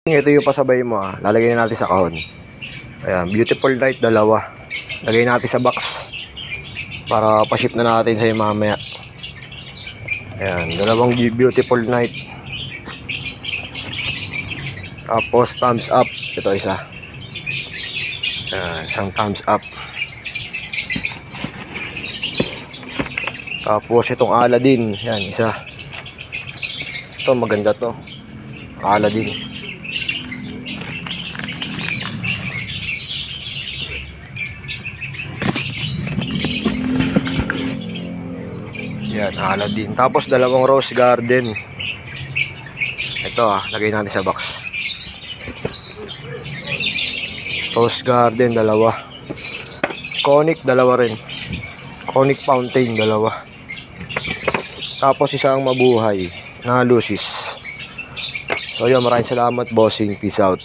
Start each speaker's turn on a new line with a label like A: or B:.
A: Ito yung pasabay mo lalagay natin sa kahon. Ayan, Beautiful Night, dalawa. Lagay natin sa box para pa-ship na natin sa mamaya. Ayan, dalawang Beautiful Night. Tapos thumbs up, ito isa. Ayan, isang thumbs up. Tapos itong Aladdin, yan isa. Ito maganda to, Aladdin. Yan, Aladdin. Tapos dalawang Rose Garden. Ito lagay natin sa box. Rose Garden, dalawa. Conic, dalawa rin. Conic Fountain, dalawa. Tapos isang mabuhay na Lucis. So yun, maraming salamat bossing. Peace out.